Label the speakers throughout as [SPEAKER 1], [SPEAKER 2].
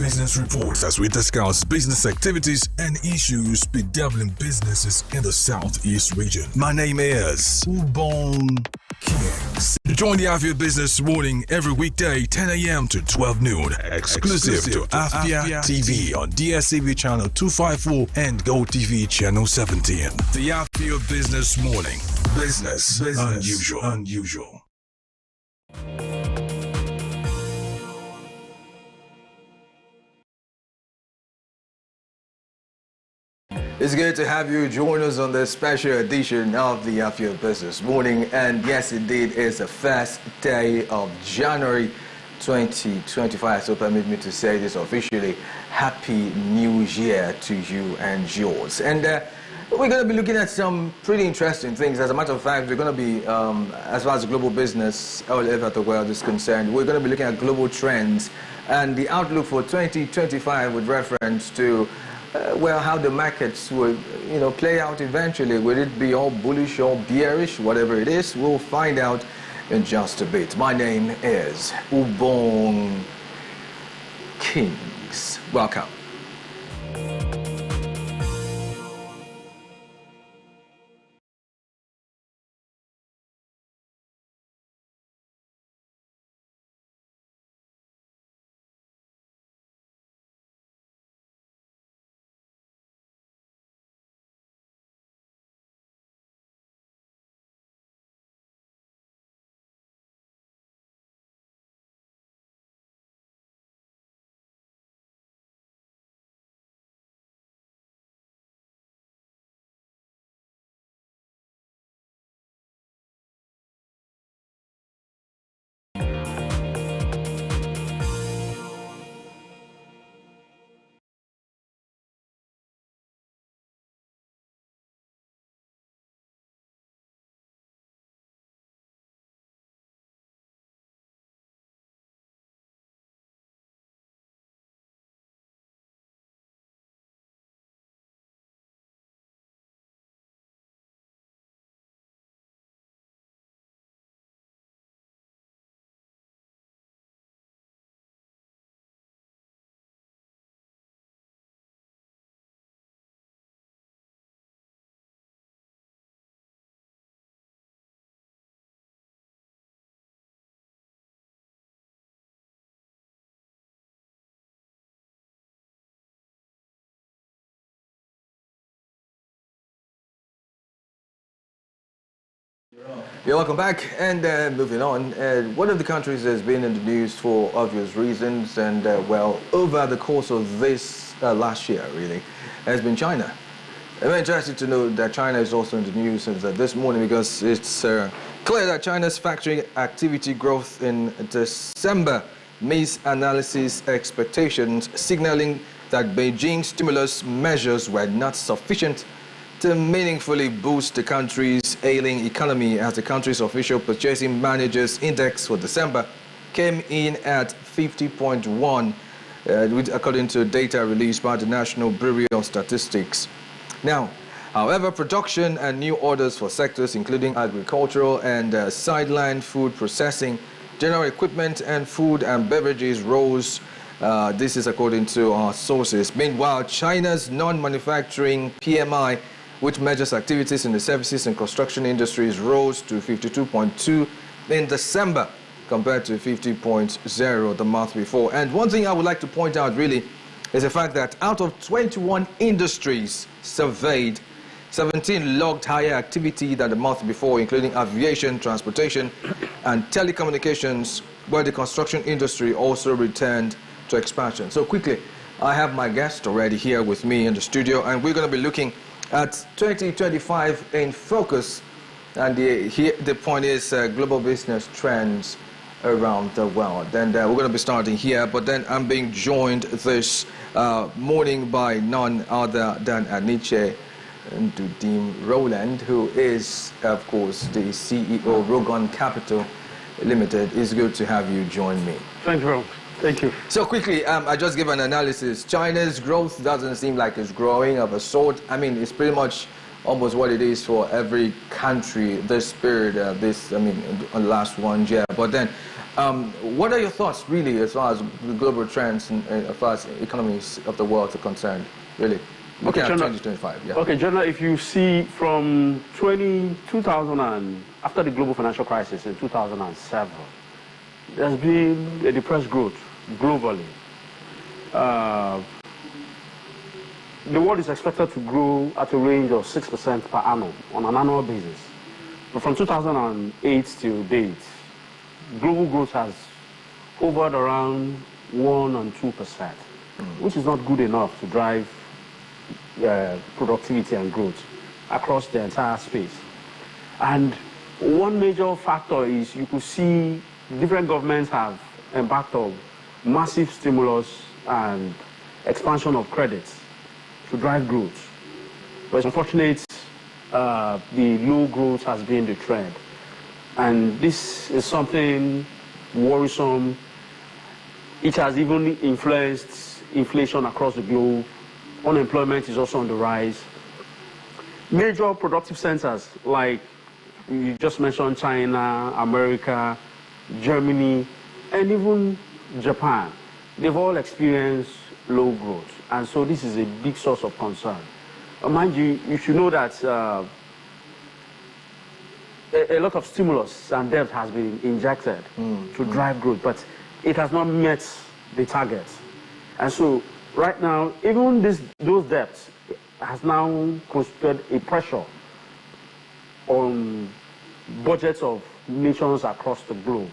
[SPEAKER 1] Business Reports as we discuss business activities and issues bedeviling businesses in the Southeast region. My name is Ubon Kings. Join the Afia Business Morning every weekday 10 a.m. to 12 noon. Exclusive to Afia TV on DSTV channel 254 and Go TV channel 17. The Afia Business Morning. Business unusual.
[SPEAKER 2] It's good to have you join us on this special edition of the Afia Business Morning. And yes, indeed, it's the first day of January 2025. So permit me to say this officially. Happy New Year to you and yours. And we're going to be looking at some pretty interesting things. As a matter of fact, we're going to be, as far as global business all over the world is concerned, we're going to be looking at global trends and the outlook for 2025 with reference to how the markets will, play out eventually. Will it be all bullish or bearish? Whatever it is, we'll find out in just a bit. My name is Ubon Kings. Welcome. Yeah, welcome back. And moving on, one of the countries that's been in the news for obvious reasons and, over the course of this last year, really, has been China. I'm interested to know that China is also in the news this morning because it's clear that China's factory activity growth in December missed analysis expectations, signaling that Beijing's stimulus measures were not sufficient to meaningfully boost the country's ailing economy, as the country's official purchasing managers index for December came in at 50.1, according to data released by the National Bureau of Statistics. Now, however, production and new orders for sectors including agricultural and sideline food processing, general equipment and food and beverages rose. This is according to our sources. Meanwhile, China's non-manufacturing PMI, which measures activities in the services and construction industries, rose to 52.2 in December compared to 50.0 the month before. And one thing I would like to point out really is the fact that out of 21 industries surveyed, 17 logged higher activity than the month before, including aviation, transportation, and telecommunications, where the construction industry also returned to expansion. So quickly, I have my guest already here with me in the studio, and we're going to be looking at 2025 in focus, and the point is global business trends around the world. And we're going to be starting here, but then I'm being joined this morning by none other than Aniche Ndudim Roland, who is, of course, the CEO Rogon Capital Limited. It's good to have you join me.
[SPEAKER 3] Thank you. Thank you.
[SPEAKER 2] So quickly, I just give an analysis. China's growth doesn't seem like it's growing of a sort. I mean, it's pretty much almost what it is for every country this period, last 1 year. But then What are your thoughts, really, as far as the global trends and as far as economies of the world are concerned, really? Looking at 2025, yeah.
[SPEAKER 3] Okay, Jonah, if you see from 2000 and after the global financial crisis in 2007, there's been a depressed growth globally. The world is expected to grow at a range of 6% per annum on an annual basis. But from 2008 till date, global growth has hovered around 1 and 2%, which is not good enough to drive productivity and growth across the entire space. And one major factor is you could see different governments have embarked on massive stimulus and expansion of credits to drive growth. But it's unfortunate the low growth has been the trend. And this is something worrisome. It has even influenced inflation across the globe. Unemployment is also on the rise. Major productive centers like you just mentioned, China, America, Germany, and even Japan, they've all experienced low growth. And so this is a big source of concern. Mind you, you should know that a lot of stimulus and debt has been injected to drive growth, but it has not met the targets. And so right now, even those debts has now constituted a pressure on budgets of nations across the globe.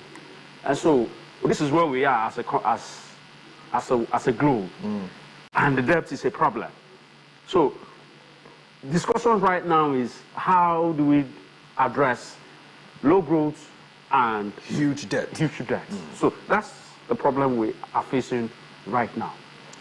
[SPEAKER 3] And so this is where we are as a globe. And the debt is a problem. So discussions right now is how do we address low growth and
[SPEAKER 2] huge debt.
[SPEAKER 3] So that's the problem we are facing right now.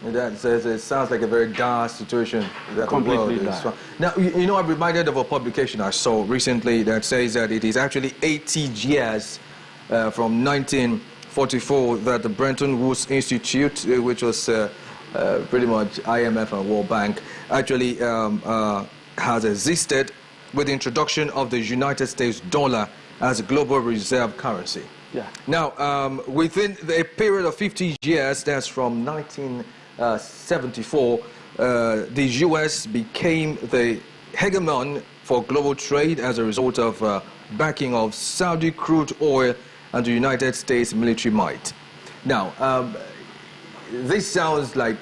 [SPEAKER 2] It sounds like a very dire situation that
[SPEAKER 3] Completely
[SPEAKER 2] the world is.
[SPEAKER 3] dire.
[SPEAKER 2] Now, you know, I'm reminded of a publication I saw recently that says that it is actually 80 years from 1944 that the Bretton Woods Institute, which was pretty much IMF and World Bank, actually has existed with the introduction of the United States dollar as a global reserve currency.
[SPEAKER 3] Yeah.
[SPEAKER 2] Now, within a period of 50 years, that's from 1974, the U.S. became the hegemon for global trade as a result of backing of Saudi crude oil and the United States military might. Now, this sounds like,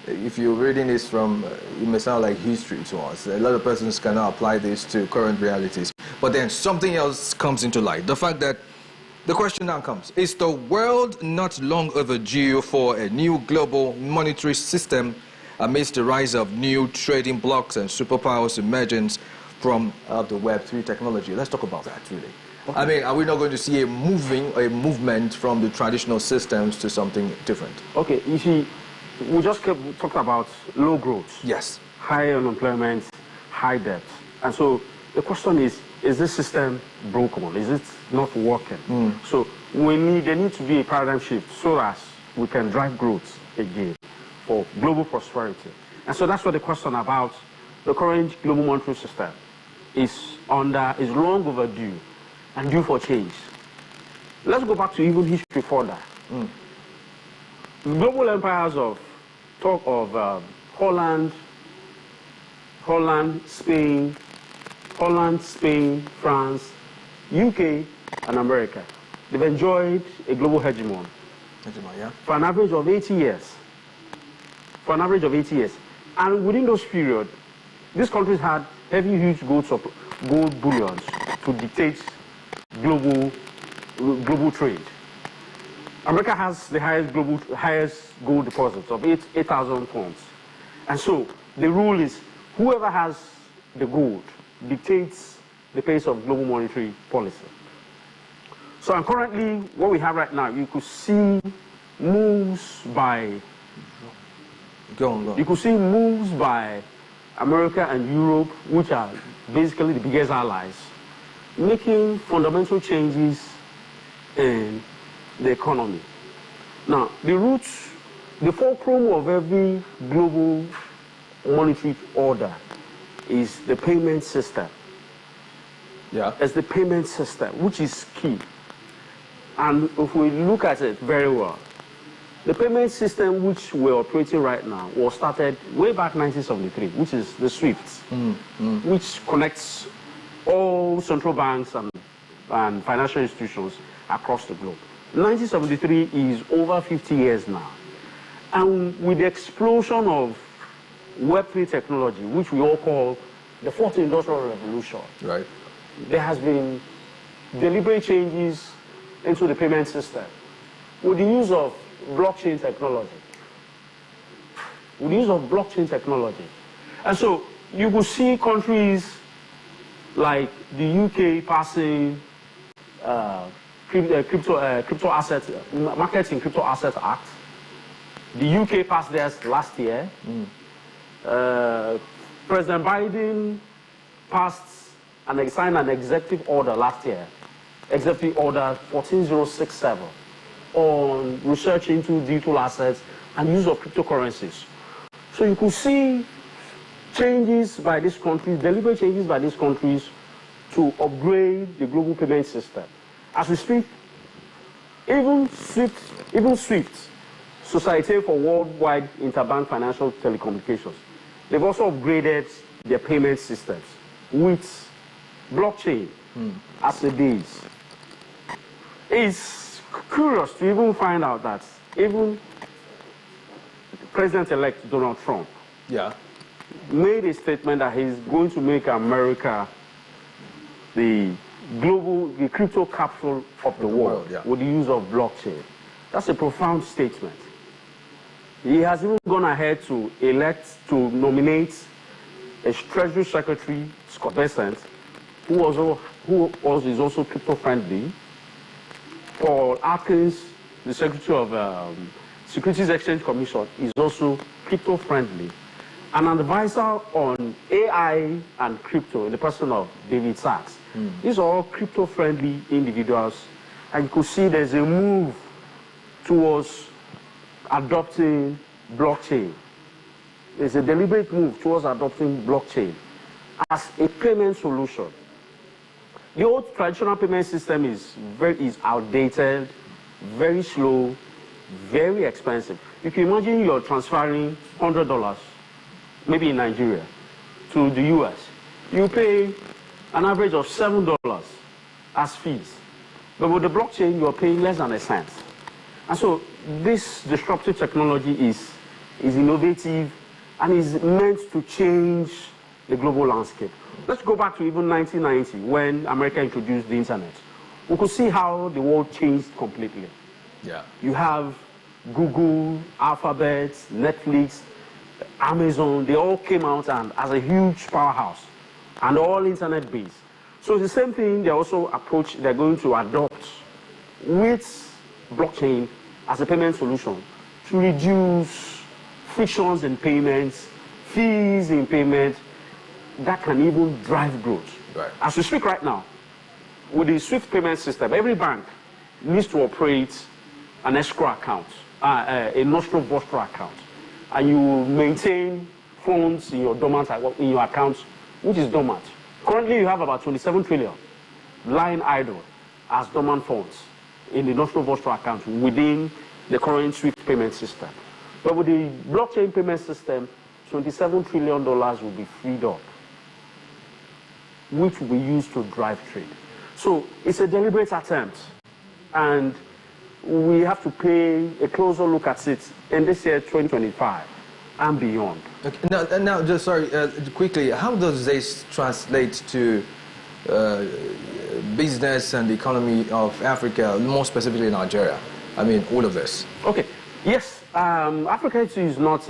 [SPEAKER 2] if you're reading this from, it may sound like history to us. A lot of persons cannot apply this to current realities. But then something else comes into light. The fact that the question now comes, is the world not long overdue for a new global monetary system amidst the rise of new trading blocks and superpowers emergence from the Web3 technology? Let's talk about that, really. Okay. I mean, are we not going to see a movement from the traditional systems to something different? Okay,
[SPEAKER 3] you see, we just talked about low growth.
[SPEAKER 2] Yes.
[SPEAKER 3] High unemployment, high debt. And so the question is this system broken? Is it not working? So there needs to be a paradigm shift so as we can drive growth again for global prosperity. And so that's what the question about the current global monetary system is long overdue and due for change. Let's go back to even history further. Global empires of Holland, Spain, France, UK, and America. They've enjoyed a global hegemon for an average of 80 years. And within those periods, these countries had heavy, huge gold bullions to dictate global trade. America has the highest gold deposits of 8,000 tons. And so the rule is whoever has the gold dictates the pace of global monetary policy. So and currently, what we have right now, you could see moves by America and Europe, which are basically the biggest allies, making fundamental changes in the economy. Now, the fulcrum of every global monetary order is the payment system. Yeah. It's the payment system, which is key. And if we look at it very well, the payment system which we're operating right now was started way back 1973, which is the SWIFT, which connects all central banks and financial institutions across the globe. 1973 is over 50 years now. And with the explosion of Web3 technology, which we all call the fourth industrial revolution,
[SPEAKER 2] right,
[SPEAKER 3] there has been deliberate changes into the payment system with the use of blockchain technology. With the use of blockchain technology. And so you will see countries like the UK passing crypto assets, Marketing Crypto Assets Act. The UK passed theirs last year. President Biden passed and signed an executive order last year, Executive Order 14067, on research into digital assets and use of cryptocurrencies. So you could see changes by these countries, deliberate changes by these countries to upgrade the global payment system. As we speak, even SWIFT, Society for Worldwide Interbank Financial Telecommunications, they've also upgraded their payment systems with blockchain as a base. It's curious to even find out that even President-elect Donald Trump made a statement that he's going to make America the crypto capital of the world with the use of blockchain. That's a profound statement. He has even gone ahead to nominate a Treasury Secretary, Scott Bessent, who is also crypto-friendly. Paul Atkins, the Secretary of Securities Exchange Commission, is also crypto-friendly. An advisor on AI and crypto in the person of David Sachs. These are all crypto-friendly individuals, and you could see there's a move towards adopting blockchain. There's a deliberate move towards adopting blockchain as a payment solution. The old traditional payment system is outdated, very slow, very expensive. You can imagine you're transferring $100, maybe in Nigeria, to the US. You pay an average of $7 as fees. But with the blockchain, you're paying less than a cent. And so this disruptive technology is innovative and is meant to change the global landscape. Let's go back to even 1990 when America introduced the internet. We could see how the world changed completely. You have Google, Alphabet, Netflix, Amazon, they all came out and as a huge powerhouse and all internet based. So it's the same thing they're going to adopt with blockchain as a payment solution to reduce frictions in payments, fees in payment, that can even drive growth. As we speak right now, with the SWIFT payment system, every bank needs to operate an escrow account, a nostro vostro account, and you maintain funds in your dormant in your accounts, which is dormant. Currently, you have about 27 trillion lying idle as dormant funds in the nostro vostro account within the current SWIFT payment system. But with the blockchain payment system, $27 trillion will be freed up, which will be used to drive trade. So it's a deliberate attempt, and we have to pay a closer look at it in this year, 2025, and beyond.
[SPEAKER 2] Okay. Now, just sorry, quickly, how does this translate to business and the economy of Africa, more specifically Nigeria? I mean, all of this.
[SPEAKER 3] Okay. Yes, Africa is not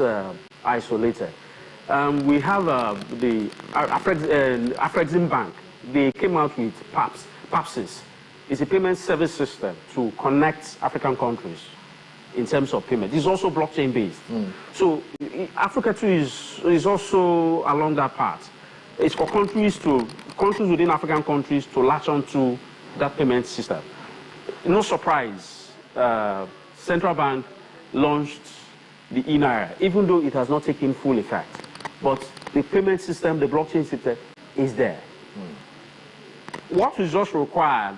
[SPEAKER 3] isolated. We have the Afrexim Bank. They came out with PAPSIS. It's a payment service system to connect African countries in terms of payment. It's also blockchain based. So Africa too is also along that path. It's for countries within African countries to latch onto that payment system. No surprise, Central Bank launched the e-Naira, even though it has not taken full effect. But the payment system, the blockchain system, is there. What is just required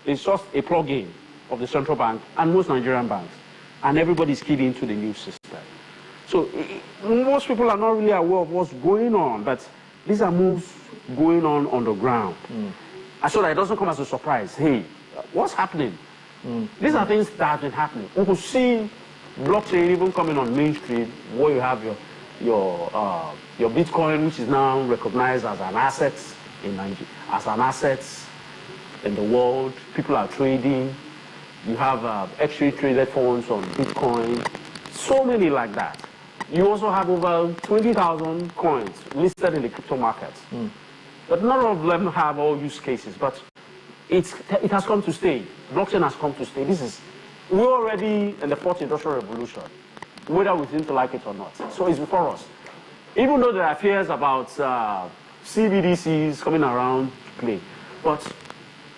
[SPEAKER 3] is just a plug-in of the central bank and most Nigerian banks, and everybody's keyed into the new system. So most people are not really aware of what's going on, but these are moves going on the ground. And so that it doesn't come as a surprise. Hey, what's happening? These are things that have been happening. We could see blockchain even coming on Main Street, where you have your Bitcoin, which is now recognized as an asset in Nigeria, as an asset in the world. People are trading. You have exchange traded funds on Bitcoin. So many like that. You also have over 20,000 coins listed in the crypto markets. But none of them have all use cases. But it has come to stay. Blockchain has come to stay. We're already in the fourth industrial revolution, whether we seem to like it or not. So it's before us. Even though there are fears about CBDCs coming around to play, but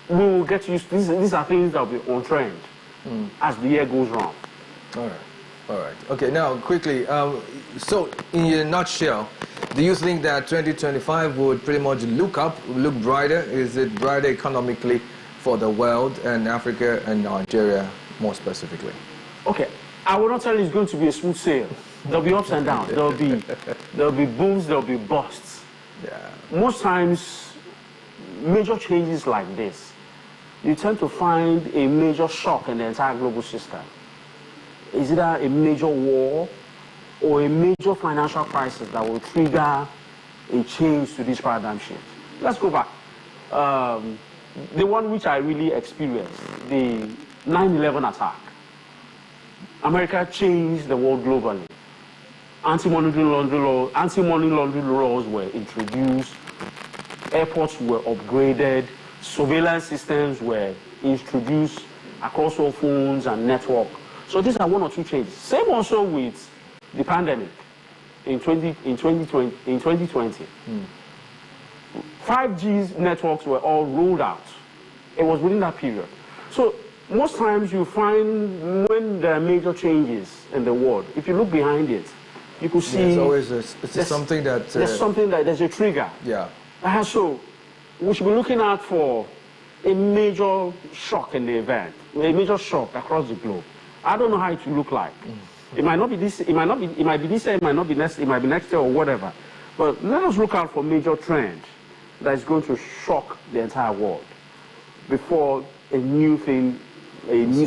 [SPEAKER 3] we will get used to these are things that will be on trend as the year goes on.
[SPEAKER 2] All right. Okay, now quickly, so in a nutshell, do you think that 2025 would pretty much look brighter? Is it brighter economically for the world and Africa and Nigeria more specifically?
[SPEAKER 3] Okay, I will not tell you it's going to be a smooth sail. There'll be ups and downs. There'll be booms, there'll be busts.
[SPEAKER 2] Yeah.
[SPEAKER 3] Most times, major changes like this, you tend to find a major shock in the entire global system. Is either a major war or a major financial crisis that will trigger a change to this paradigm shift. Let's go back. The one which I really experienced, the 9/11 attack. America changed the world globally. Anti-money laundering laws were introduced. Airports were upgraded. Surveillance systems were introduced across all phones and network. So these are one or two changes. Same also with the pandemic in 2020. 5G networks were all rolled out. It was within that period. So most times you find when there are major changes in the world, if you look behind it, you could see
[SPEAKER 2] there's always something that...
[SPEAKER 3] there's a trigger.
[SPEAKER 2] Yeah.
[SPEAKER 3] So we should be looking out for a major shock in the event, a major shock across the globe. I don't know how it will look like. It might not be this. It might be this year. It might not be next. It might be next year or whatever. But let us look out for major trend that is going to shock the entire world before a new thing,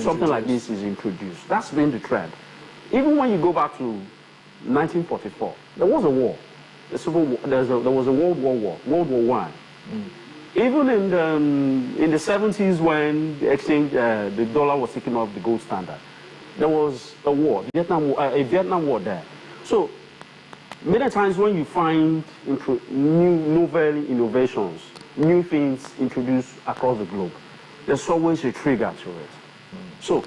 [SPEAKER 3] something like this is introduced. That's been the trend. Even when you go back to 1944, there was a war, a civil war. There was a World War I. Even in the 70s, when the dollar was taking off the gold standard, there was a war, a Vietnam War there. So many times when you find new novel innovations, new things introduced across the globe, there's always a trigger to it. So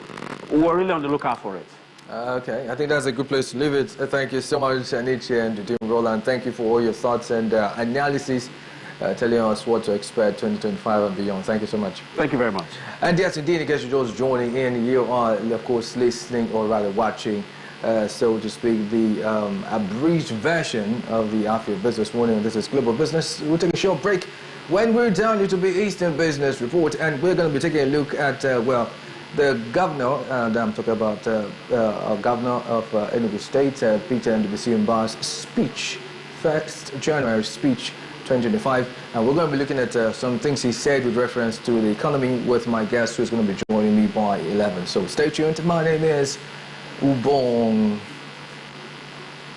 [SPEAKER 3] we're really on the lookout for it.
[SPEAKER 2] Okay, I think that's a good place to leave it. Thank you so much, Aniche and Jim Roland. Thank you for all your thoughts and analysis. Telling us what to expect 2025 and beyond. Thank you so much.
[SPEAKER 3] Thank you very much.
[SPEAKER 2] And yes, indeed, in case you're just joining in, you are, of course, listening or rather watching, so to speak, the abridged version of the Afia Business Morning. This is Global Business. We'll take a short break. When we're done, it will be Eastern Business Report, and we're going to be taking a look at, the governor, and I'm talking about governor of Enugu State, Peter Ndubisi speech, 1st January speech, 2025, and we're going to be looking at some things he said with reference to the economy with my guest who's going to be joining me by 11. So stay tuned. My name is Ubong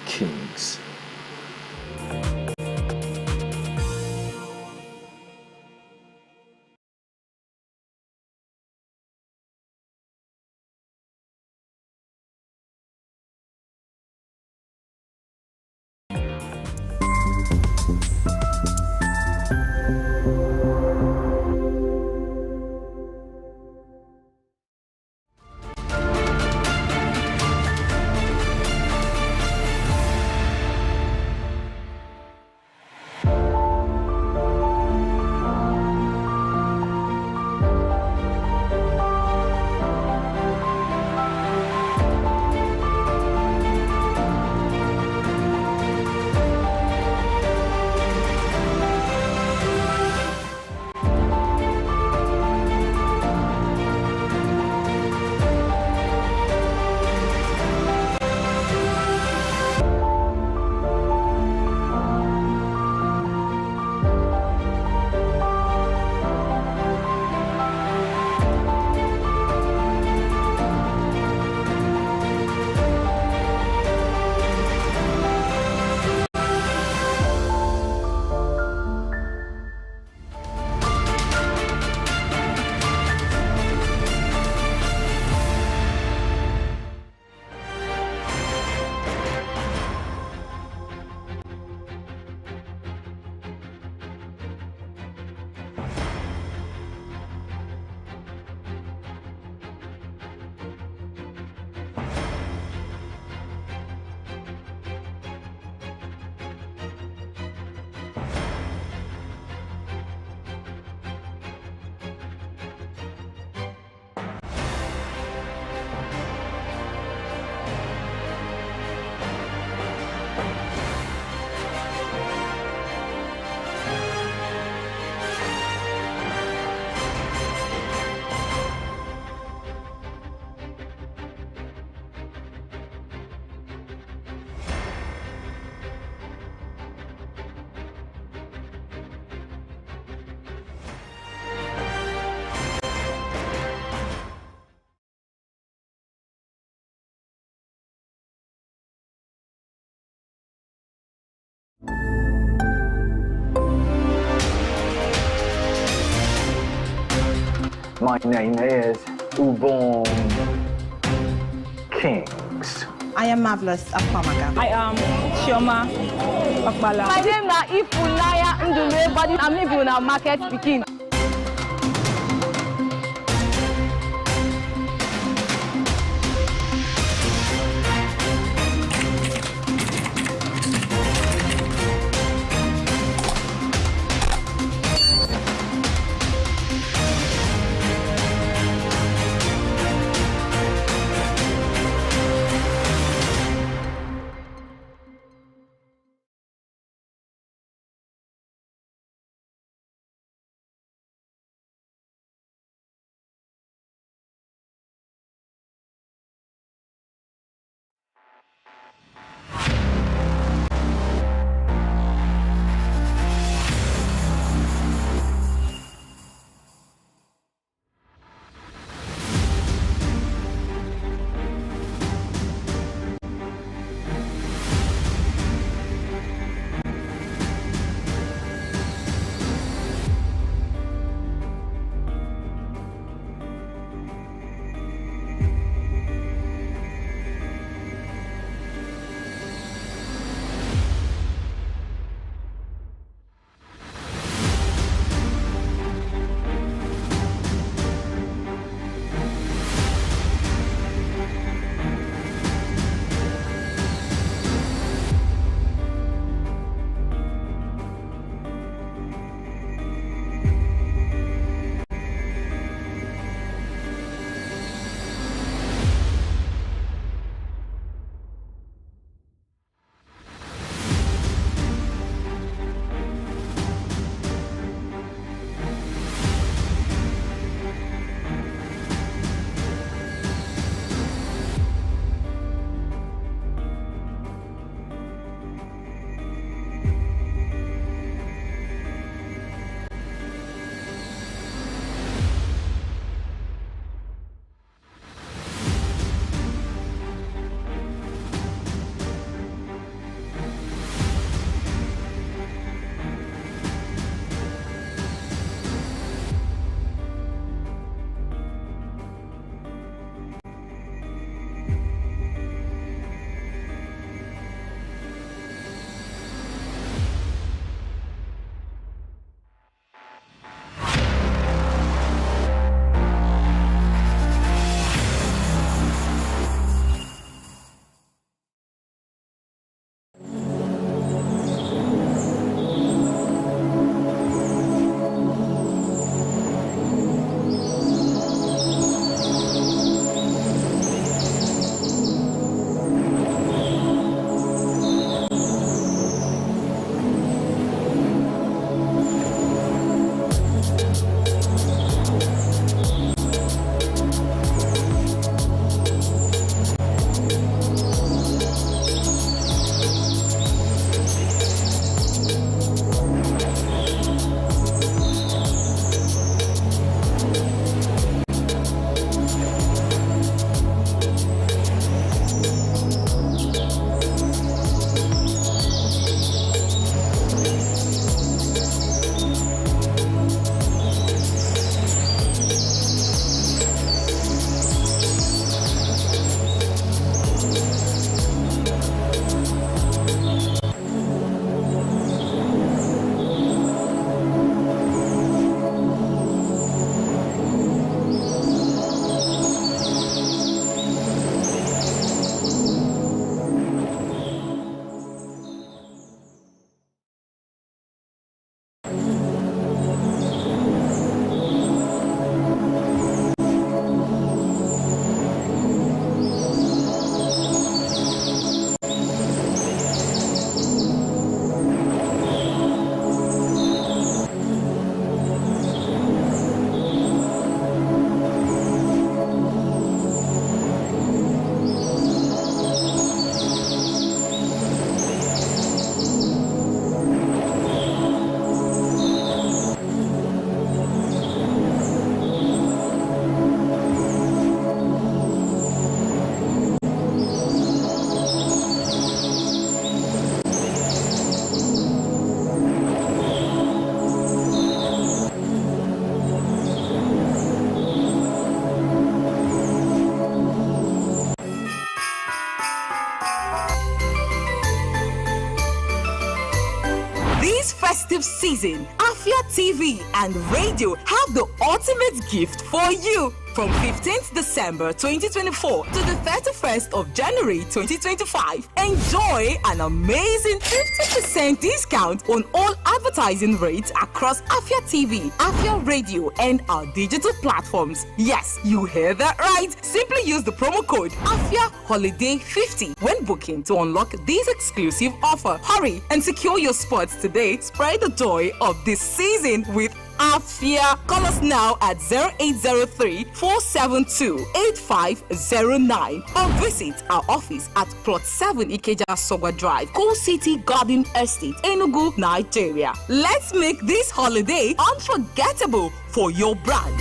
[SPEAKER 2] Kings.
[SPEAKER 4] My name is Ubon Kings.
[SPEAKER 5] I am Marvelous Afamaka.
[SPEAKER 6] I am Chioma Akbala.
[SPEAKER 7] My name is Ifunaya Ndule, but I'm living in a market speaking.
[SPEAKER 8] This festive season, Afia TV and radio have the ultimate gift for you. From 15th December 2024 to the 31st of January 2025, enjoy an amazing 50% discount on all advertising rates across Afia TV, Afia Radio, and our digital platforms. Yes, you heard that right. Simply use the promo code Afia Holiday 50 when booking to unlock this exclusive offer. Hurry and secure your spots today. Spread the joy of this season with Afia. Call us now at 0803-472-8509 or visit our office at Plot 7 Ikeja Sogwa Drive, Cool City Garden Estate, Enugu, Nigeria. Let's make this holiday unforgettable for your brand.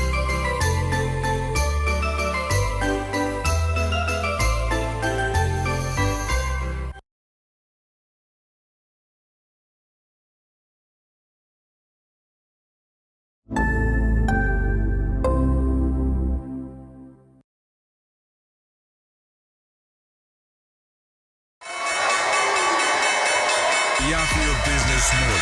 [SPEAKER 1] The Afia Business Morning.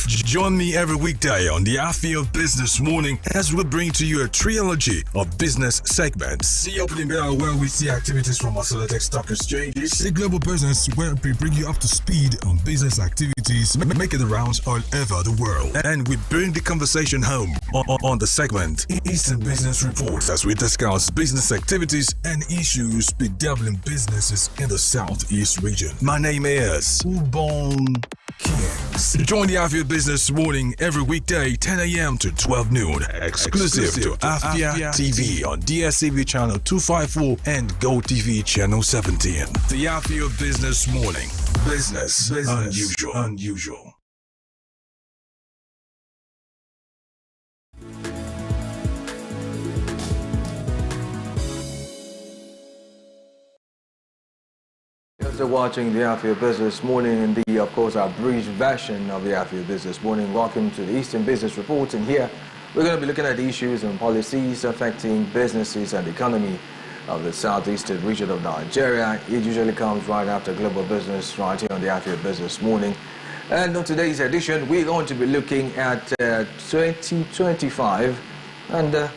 [SPEAKER 1] Join me every weekday on the Afia Business Morning as we bring to you a trilogy of business segments. The opening bell where we see activities from our selected stock exchanges. The global business where we bring you up to speed on business activities making the rounds all over the world. And we bring the conversation home on the segment Eastern Business Report as we discuss business activities and issues bedeviling businesses in the Southeast region. My name is Ubon Kings. Join the Afia Business Morning every weekday 10 a.m. to 12 noon. Exclusive to Afia TV on DSTV channel 254 and GoTV channel 17. The Afia Business Morning. Business unusual.
[SPEAKER 2] You're watching the Afia Business Morning and of course, our abridged version of the Afia Business Morning. Welcome to the Eastern Business Report, and here we're going to be looking at issues and policies affecting businesses and the economy of the Southeastern region of Nigeria. It usually comes right after Global Business, right here on the Afia Business Morning. And on today's edition, we're going to be looking at 2025 and the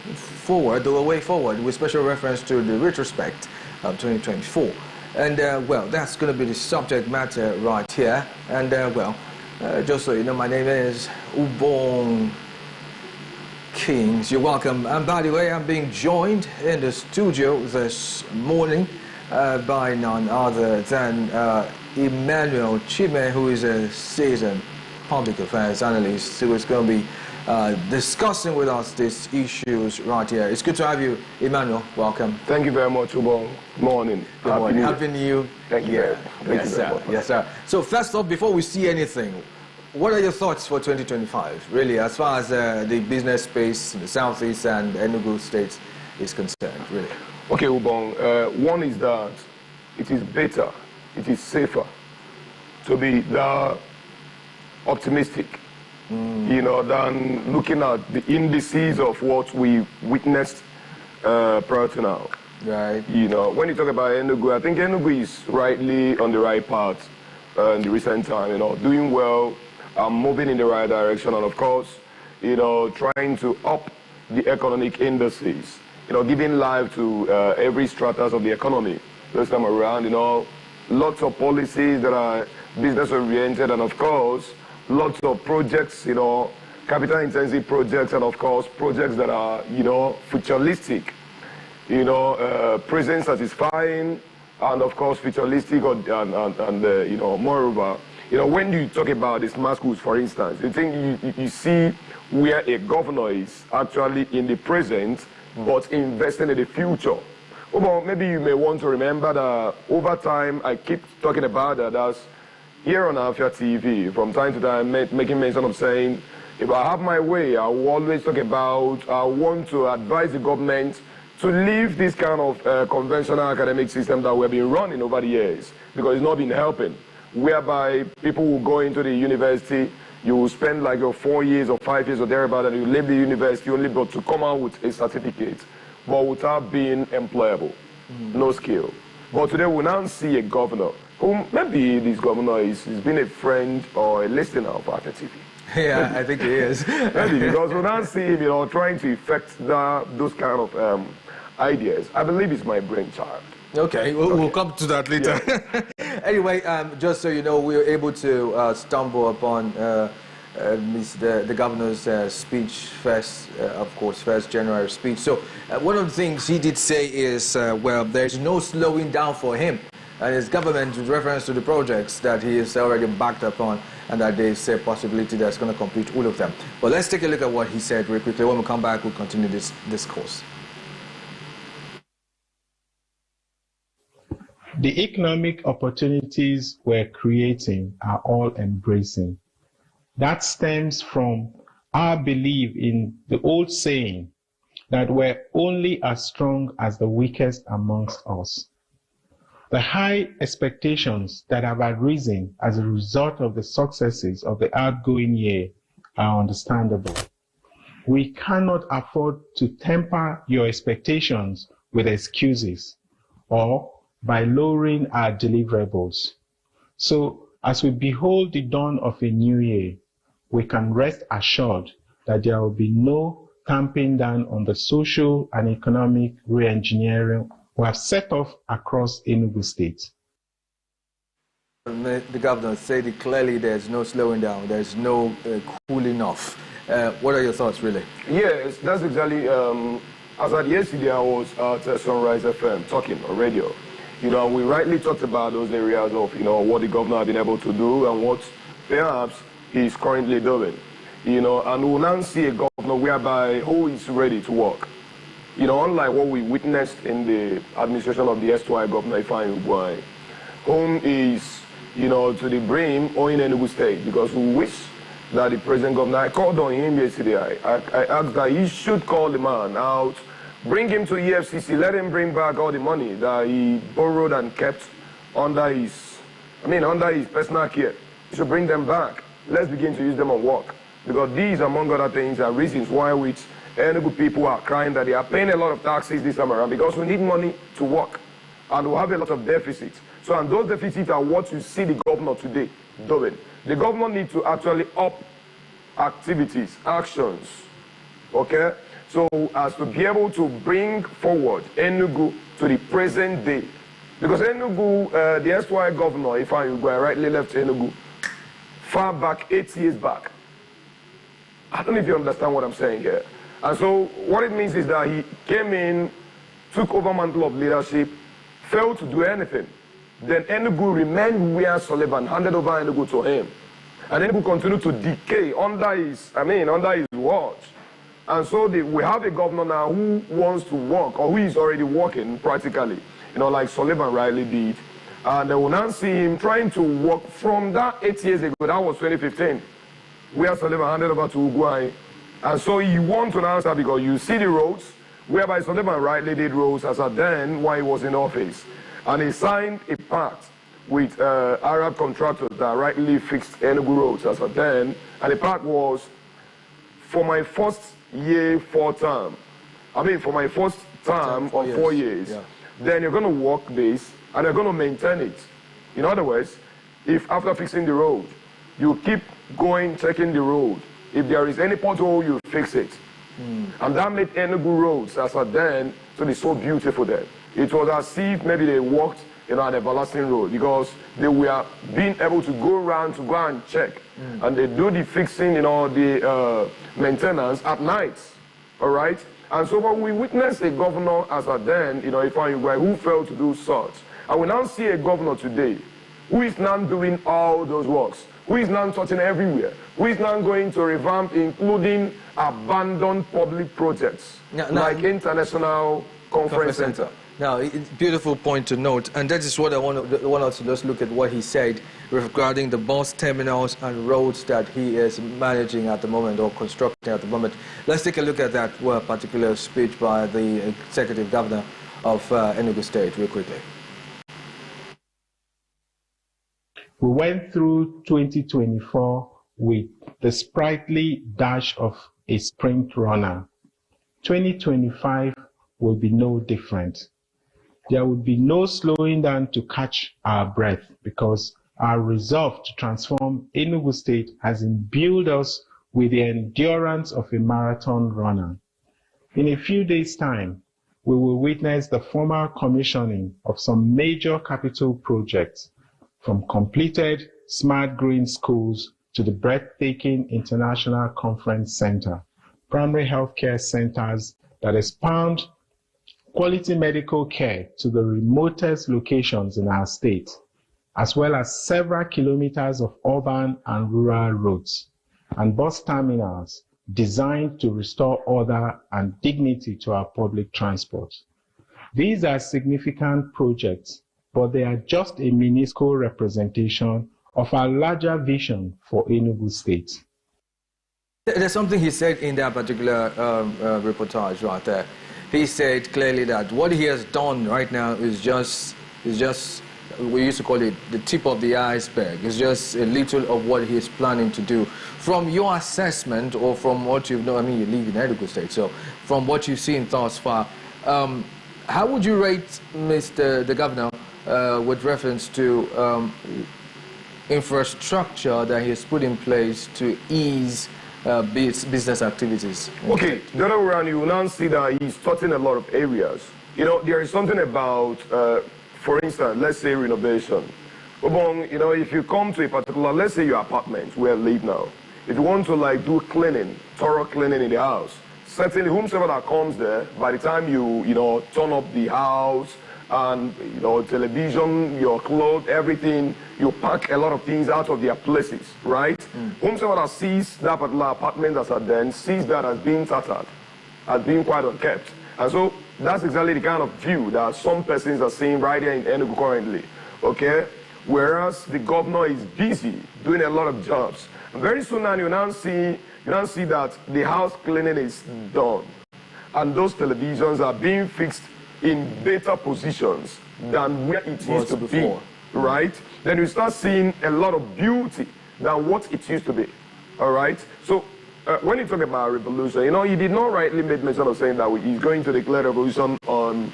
[SPEAKER 2] way forward, with special reference to the retrospect of 2024. And, well, that's going to be the subject matter right here. And, just so you know, my name is Ubon Kings. You're welcome. And by the way, I'm being joined in the studio this morning by none other than Emmanuel Chime, who is a seasoned public affairs analyst, who is going to be discussing with us these issues right here. It's good to have you, Emmanuel. Welcome.
[SPEAKER 9] Thank you very much, Ubon. Morning.
[SPEAKER 2] Good morning. Happy New Year.
[SPEAKER 9] Thank you.
[SPEAKER 2] Yes, sir. Yes, sir. So first off, before we see anything, what are your thoughts for 2025, really, as far as the business space in the Southeast and Enugu states is concerned, really?
[SPEAKER 9] Okay, Ubon. One is that it is better, it is safer to be that optimistic, than looking at the indices of what we witnessed prior to now.
[SPEAKER 2] Right.
[SPEAKER 9] When you talk about Enugu, I think Enugu is rightly on the right path in the recent time, doing well, moving in the right direction, and of course, trying to up the economic indices, giving life to every stratus of the economy this time around, lots of policies that are business-oriented, and of course, lots of projects, capital-intensive projects, and of course, projects that are, futuristic, present satisfying, and of course, futuristic, and moreover, when you talk about the smart schools, for instance, you see where a governor is actually in the present, but investing in the future. Well, maybe you may want to remember that over time, I keep talking about that as here on Afia TV, from time to time, making mention of saying, if I have my way, I will always talk about, I want to advise the government to leave this kind of conventional academic system that we've been running over the years, because it's not been helping, whereby people will go into the university, you will spend like your 4 years or 5 years or thereabout, and you leave the university only but to come out with a certificate, but without being employable, no skill. But today we now see a governor who maybe this governor is been a friend or a listener of Afia TV.
[SPEAKER 2] Yeah, I think he is.
[SPEAKER 9] Maybe because we now see him, trying to effect those kind of ideas. I believe it's my brainchild.
[SPEAKER 2] Okay, we'll come to that later. Yeah. Anyway, just so you know, we were able to stumble upon the governor's speech first, of course, 1st January speech. So one of the things he did say is, well, there's no slowing down for him and his government with reference to the projects that he is already backed upon, and that there's a possibility that's going to complete all of them. But let's take a look at what he said real quickly. When we come back, we'll continue this discourse.
[SPEAKER 10] The economic opportunities we're creating are all embracing. That stems from our belief in the old saying that we're only as strong as the weakest amongst us. The high expectations that have arisen as a result of the successes of the outgoing year are understandable. We cannot afford to temper your expectations with excuses or by lowering our deliverables. So, as we behold the dawn of a new year, we can rest assured that there will be no tamping down on the social and economic re-engineering we have set off across Enugu State.
[SPEAKER 2] The governor said it clearly, there's no slowing down, there's no cooling off. What are your thoughts, really?
[SPEAKER 9] Yes, that's exactly, as at yesterday I was at Sunrise FM talking on radio. We rightly talked about those areas of, what the governor had been able to do and what perhaps he's currently doing. And we'll now see a governor whereby who is ready to work. Unlike what we witnessed in the administration of the S2I governor, Afia, whom is, to the brim or in Enugu State, because we wish that the present governor, I called on him yesterday, I asked that he should call the man out, bring him to EFCC, let him bring back all the money that he borrowed and kept under his personal care. He should bring them back. Let's begin to use them on work. Because these, among other things, are reasons why which Enugu people are crying that they are paying a lot of taxes this time around, because we need money to work. And we have a lot of deficits. So, and those deficits are what you see the governor today doing. The governor needs to actually up activities, actions, okay? So as to be able to bring forward Enugu to the present day. Because Enugu, the S2I governor, Afia, rightly left Enugu far back, 8 years back. I don't know if you understand what I'm saying here. And so what it means is that he came in, took over mantle of leadership, failed to do anything. Then Enugu remained where Sullivan handed over Enugu to him. And Enugu continued to decay under his watch. And so we have a governor now who wants to work, or who is already working practically, like Sullivan rightly did. And they will now see him trying to work from that 8 years ago, that was 2015, where Sullivan handed over to Uguay. And so he wants to answer because you see the roads, whereby Sullivan rightly did roads as at then while he was in office. And he signed a pact with Arab contractors that rightly fixed Enugu roads as at then. And the pact was, for my first year, for my first term of 4 years, yeah, then you're going to work this and you're going to maintain it. In other words, if after fixing the road, you keep going, checking the road, if there is any pothole, you fix it. And that made Enugu roads as at then to be so beautiful there. It was as if maybe they walked at a balancing road, because they were being able to go around to go and check. And they do the fixing, the maintenance at night. All right? And so when we witnessed a governor as at then, Afia, who failed to do such. And we now see a governor today who is now doing all those works, who is now touching everywhere, who is now going to revamp, including abandoned public projects, like International Conference Center.
[SPEAKER 2] Now, it's a beautiful point to note, and that is what I want us to just look at what he said regarding the bus terminals and roads that he is managing at the moment or constructing at the moment. Let's take a look at that particular speech by the executive governor of Enugu State real quickly.
[SPEAKER 10] We went through 2024 with the sprightly dash of a sprint runner. 2025 will be no different. there would be no slowing down to catch our breath, because our resolve to transform Enugu State has imbued us with the endurance of a marathon runner. In a few days' time, we will witness the formal commissioning of some major capital projects, from completed smart green schools to the breathtaking International Conference Center, primary healthcare centers that expound quality medical care to the remotest locations in our state, as well as several kilometers of urban and rural roads, and bus terminals designed to restore order and dignity to our public transport. These are significant projects, but they are just a minuscule representation of our larger vision for Enugu State.
[SPEAKER 2] There's something he said in that particular reportage right there. He said clearly that what he has done right now is just we used to call it the tip of the iceberg. It's just a little of what he is planning to do. From your assessment, or from what you've known, I mean, you live in Enugu State, so from what you've seen thus far, how would you rate the governor with reference to infrastructure that he has put in place to ease business activities?
[SPEAKER 9] Okay, the other way around, you will now see that he's touching a lot of areas. You know, there is something about, for instance, let's say renovation. You know, if you come to a particular, let's say your apartment where I live now, if you want to like do cleaning, thorough cleaning in the house, certainly whomsoever that comes there, by the time you know, turn up the house and, you know, television, your clothes, everything, you pack a lot of things out of their places, right? Whomsoever that sees that particular apartment as at then, sees that as being tattered, as being quite unkept. And so that's exactly the kind of view that some persons are seeing right here in Enugu currently, okay? Whereas the governor is busy doing a lot of jobs. And very soon now you now see that the house cleaning is done. And those televisions are being fixed in better positions than where it used to be, right? Then you start seeing a lot of beauty than what it used to be, all right? So when you talk about revolution, you know, he did not rightly make mention of saying that he's going to declare revolution on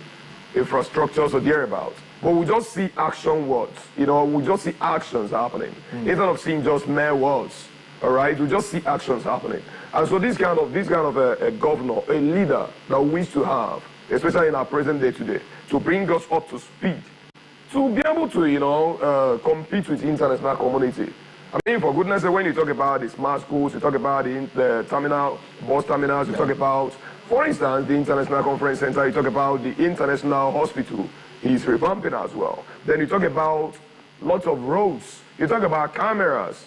[SPEAKER 9] infrastructures or thereabouts. But we just see action words, you know, we just see actions happening. Instead of seeing just mere words, all right? We just see actions happening. And so this kind of a governor, a leader that we wish to have, especially in our present day today, to bring us up to speed, to be able to, you know, compete with the international community. I mean, for goodness sake, when you talk about the smart schools, you talk about the terminal, bus terminals, you talk about, for instance, the International Conference Center, you talk about the International Hospital, is revamping as well. Then you talk about lots of roads, you talk about cameras,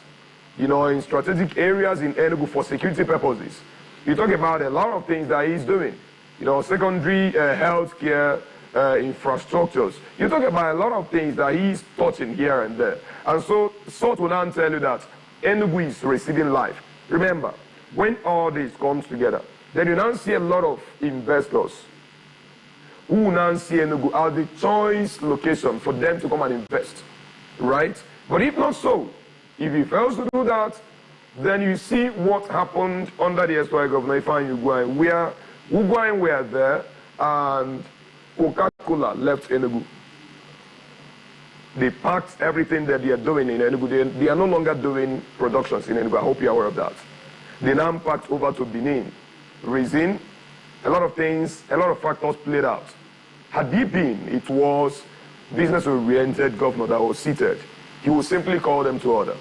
[SPEAKER 9] you know, in strategic areas in Enugu for security purposes. You talk about a lot of things that he's doing. You know, secondary healthcare infrastructures. You talk about a lot of things that he's touching here and there. And so, SOT will now tell you that Enugu is receiving life. Remember, when all this comes together, then you now see a lot of investors who will now see Enugu as the choice location for them to come and invest, right? But if not so, if he fails to do that, then you see what happened under the SY governor, Ifeanyi Ugwuanyi, where Ugwuanyi were there and Coca-Cola left Enugu. They packed everything that they are doing in Enugu. They are no longer doing productions in Enugu. I hope you're aware of that. They now packed over to Benin. Reason, a lot of things, a lot of factors played out. Had he been, it was business-oriented governor that was seated, he would simply call them to order,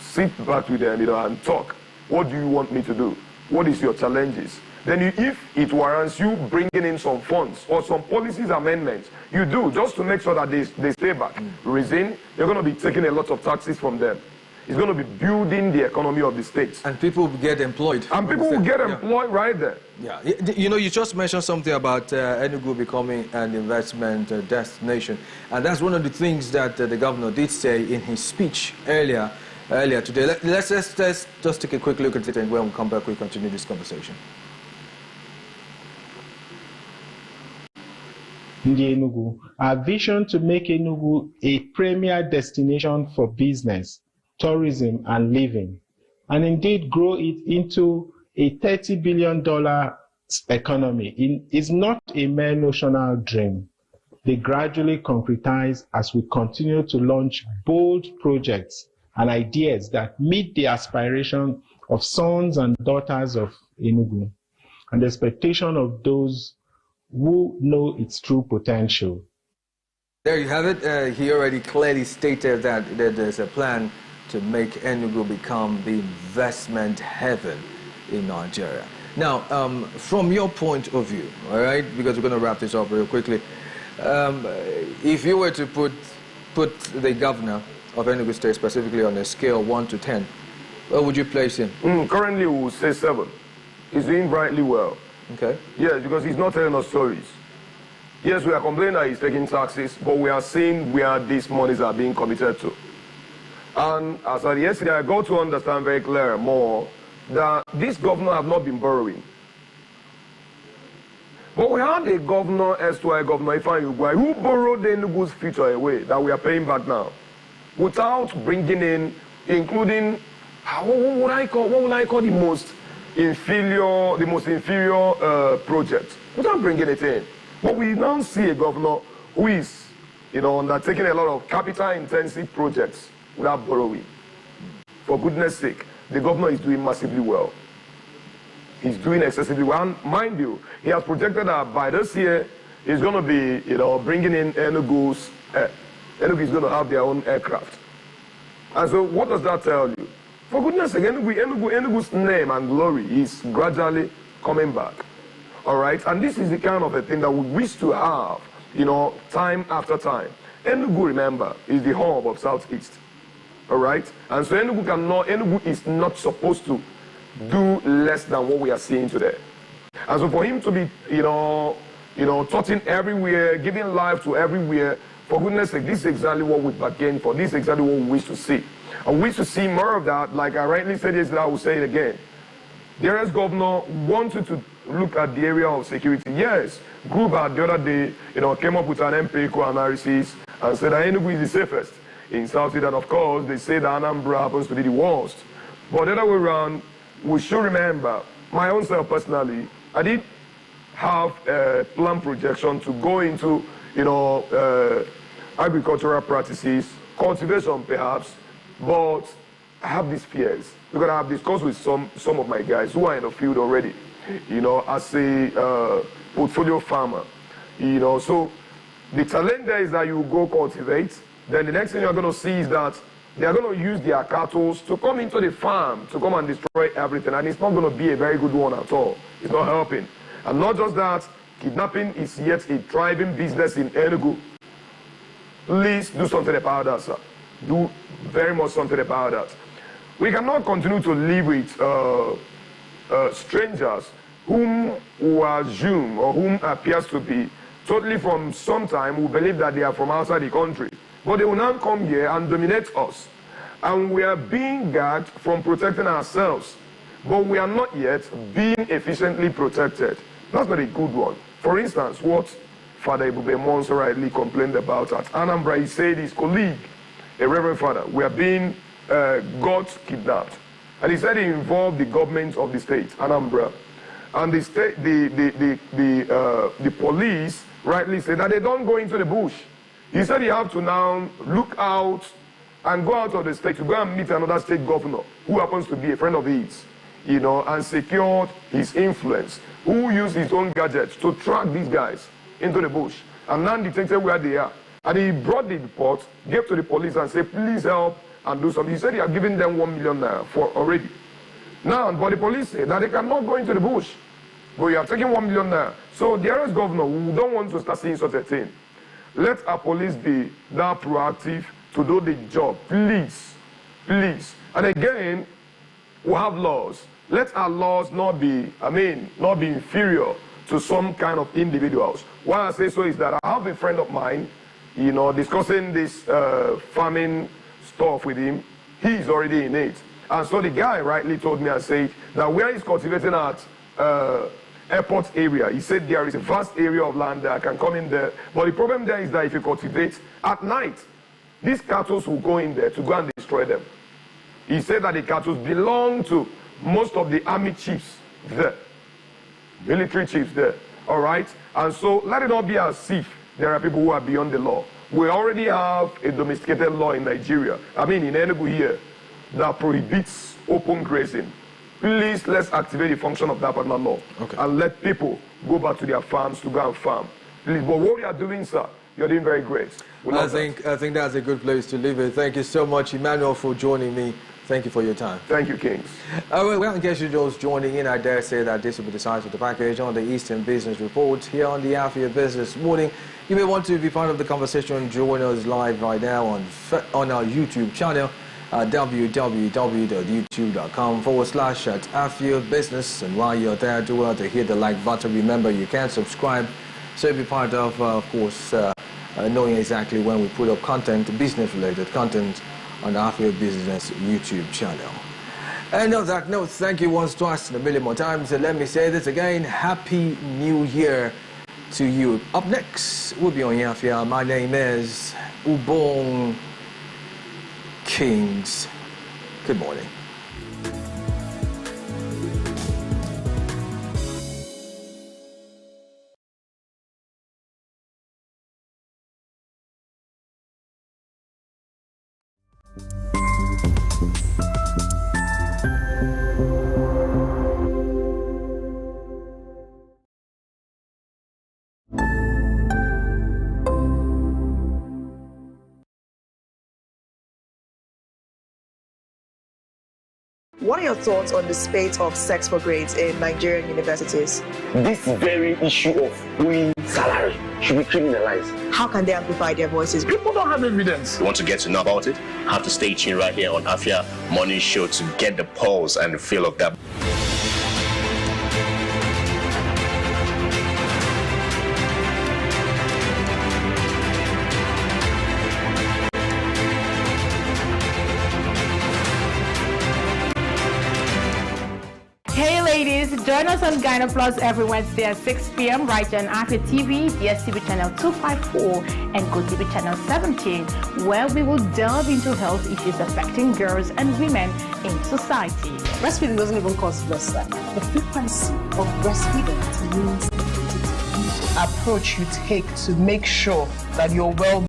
[SPEAKER 9] sit back with them, you know, and talk. What do you want me to do? What is your challenges? Then if it warrants you bringing in some funds or some policies amendments, you do, just to make sure that they stay back. Reason, you're going to be taking a lot of taxes from them. It's going to be building the economy of the state.
[SPEAKER 2] And people will get employed.
[SPEAKER 9] And people will get employed right there.
[SPEAKER 2] Yeah. You know, you just mentioned something about Enugu becoming an investment destination. And that's one of the things that the governor did say in his speech earlier today. Let's just take a quick look at it, and when we come back, we'll continue this conversation.
[SPEAKER 10] Ndi Enugu, our vision to make Enugu a premier destination for business, tourism, and living, and indeed grow it into a $30 billion economy is not a mere notional dream. they gradually concretize as we continue to launch bold projects and ideas that meet the aspiration of sons and daughters of Enugu and the expectation of those who know its true potential.
[SPEAKER 2] There you have it. He already clearly stated that there's a plan to make Enugu become the investment heaven in Nigeria. Now, from your point of view, all right, because we're going to wrap this up real quickly, if you were to put the governor of Enugu State specifically on a scale 1 to 10, where would you place him?
[SPEAKER 9] Currently, we would say 7. He's doing brightly well.
[SPEAKER 2] Okay.
[SPEAKER 9] Yes, because he's not telling us stories. Yes, we are complaining that he's taking taxes, but we are seeing where these monies are being committed to. And as of yesterday, I got to understand very clear more that this governor have not been borrowing. But we had a governor, S2I governor, Afia, who borrowed the Enugu's future away that we are paying back now, without bringing in, including, what would I call the most inferior project, without bringing it in. But we now see a governor who is, undertaking a lot of capital-intensive projects without borrowing. For goodness sake, the governor is doing massively well. He's doing excessively well. And mind you, he has projected that by this year, he's going to be, bringing in Enugu is going to have their own aircraft. And so what does that tell you? For goodness sake, Enugu's name and glory is gradually coming back. All right? And this is the kind of a thing that we wish to have, time after time. Enugu, remember, is the hub of Southeast. All right? And so Enugu is not supposed to do less than what we are seeing today. And so for him to be, touching everywhere, giving life to everywhere, for goodness sake, this is exactly what we bargained for. This is exactly what we wish to see. And we wish to see more of that. Like I rightly said yesterday, I will say it again. The RS governor wanted to look at the area of security. Yes, group the other day, came up with an empirical analysis and said that Enugu is the safest in Southeast, and of course, they say that Anambra happens to be the worst. But the other way around, we should remember, my own self personally, I did have a plan projection to go into, agricultural practices, cultivation perhaps, but I have these fears because I have discussed with some of my guys who are in the field already, as a portfolio farmer, so the challenge there is that you go cultivate, then the next thing you're going to see is that they are going to use their cattle to come into the farm to come and destroy everything, and it's not going to be a very good one at all. It's not helping. And not just that, kidnapping is yet a thriving business in Enugu. Please do something about that, sir. Do very much something about that. We cannot continue to live with strangers whom we assume or whom appears to be totally from some time, we believe that they are from outside the country. But they will now come here and dominate us. And we are being gagged from protecting ourselves. But we are not yet being efficiently protected. That's not a good one. For instance, what Father Ibube Monso rightly complained about at Anambra, he said his colleague, a Reverend Father, we are being got kidnapped. And he said he involved the government of the state, Anambra. And the state, the police rightly said that they don't go into the bush. He said you have to now look out and go out of the state to go and meet another state governor who happens to be a friend of his, and secured his influence, who used his own gadgets to track these guys into the bush and now detected where they are. And he brought the report, gave to the police and said, please help and do something. He said he had given them 1 million naira for already. Now, but the police say that they cannot go into the bush. But you have taken 1 million naira. So the RS governor, we don't want to start seeing such a thing. Let our police be that proactive to do the job. Please. Please. And again, we have laws. Let our laws not be inferior to some kind of individuals. Why I say so is that I have a friend of mine, discussing this farming stuff with him. He's already in it. And so the guy rightly told me and said that where he's cultivating at airport area, he said there is a vast area of land that can come in there. But the problem there is that if you cultivate at night, these cattle will go in there to go and destroy them. He said that the cattle belong to most of the army chiefs there, military chiefs there, all right? And so let it not be as if there are people who are beyond the law. We already have a domesticated law in Nigeria, I mean in Enugu here, that prohibits open grazing. Please, let's activate the function of that particular law and let people go back to their farms to go and farm. Please, but what you are doing, sir, you're doing very great.
[SPEAKER 2] I think that's a good place to leave it. Thank you so much, Emmanuel, for joining me. Thank you for your time.
[SPEAKER 9] Thank you, Kings.
[SPEAKER 2] Well, in case you're just joining in, I dare say that this will be the size of the package on the Eastern Business Report here on the Afia Business Morning. You may want to be part of the conversation. Join us live right now on our YouTube channel, www.youtube.com/Afia Business. And while you're there, do well to hit the like button. Remember, you can subscribe, so be part of course, knowing exactly when we put up content, business-related content, on the Afia Business YouTube channel. And on that note, thank you once, twice, and a million more times. And let me say this again, Happy New Year to you. Up next, we'll be on Afia. My name is Ubong Kings. Good morning.
[SPEAKER 11] What are your thoughts on the spate of sex for grades in Nigerian universities?
[SPEAKER 12] This very issue of owing salary should be criminalized.
[SPEAKER 11] How can they amplify their voices?
[SPEAKER 12] People don't have evidence.
[SPEAKER 13] You want to get to know about it? Have to stay tuned right here on Afia Morning Show to get the pulse and the feel of that.
[SPEAKER 6] Hey ladies, join us on Gyno Plus every Wednesday at 6 p.m. right on Afia TV, DSTV channel 254 and GoTV channel 17, where we will delve into health issues affecting girls and women in society.
[SPEAKER 11] Breastfeeding doesn't even cause breast cell. The frequency of breastfeeding means the approach you take to make sure that you're well